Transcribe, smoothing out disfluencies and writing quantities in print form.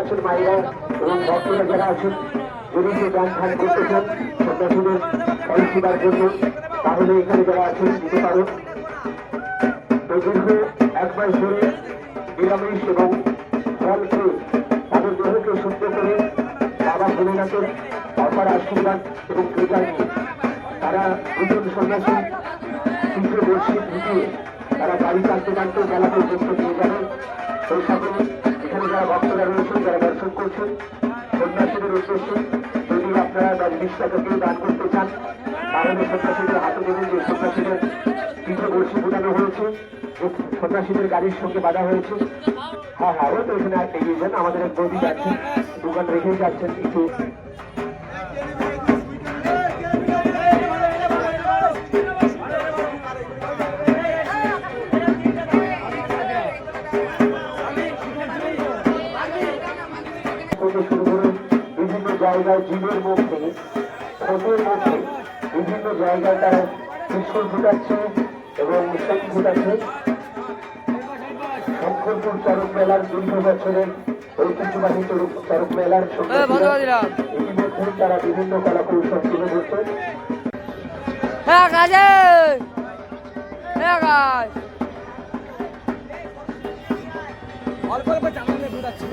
আছেন মায়েরা এবং ভক্তরা যারা আছেন, যদি সে গান ঠান করতে চান সন্ন্যাসীদের ফল ছিবার জন্য, তাহলে এখানে যারা আছেন দিতে পারেন। তো দীর্ঘ 1 মাস ধরে নিরামিষ এবং ফল খেয়ে তাদের দেহকে শুদ্ধ করে বাবা ভোলেনাথের অপার আশীর্বাদ এবং কৃপা নিয়ে তারা দুজন সন্ন্যাসী তীব্র বর্ষি ঢুকিয়ে তারা গাড়ি টানতে টানতে মেলা পর্যন্ত নিয়ে যাবেন। সেই সাথে এখানে যারা ভক্তরা রয়েছেন, যারা দর্শন করছেন, সন্ন্যাসীদের উদ্দেশ্যে যদি আপনারা 10-20 টাকা দিয়ে দান করতে চান, তাহলে সন্ন্যাসীদের হাতে দেবেন যে সন্ন্যাসীদের তীব্র বর্ষি ফোটানো হয়েছে, সন্ন্যাসীদের গাড়ির সঙ্গে বাধা হয়েছে। হ্যাঁ হ্যাঁ, ওই তো এখানে এগিয়ে যান, আমাদের এক বৌদি যাচ্ছেন, দোকান রেখেই যাচ্ছেন একটু। শুরু করে বিভিন্ন জায়গায় জীবের মধ্যে ক্ষতের মধ্যে বিভিন্ন জায়গায় তারা ত্রিশূল ফুটাচ্ছে এবং শঙ্খ ফুটাচ্ছে। শঙ্করপুর চরক মেলার দীর্ঘ বছরের ঐতিহ্যবাহী চরক মেলার ইতিমধ্যে তারা বিভিন্ন কলা কৌশল তুলে ধরছে। অল্প অল্প চামড়ে ফুটাচ্ছে।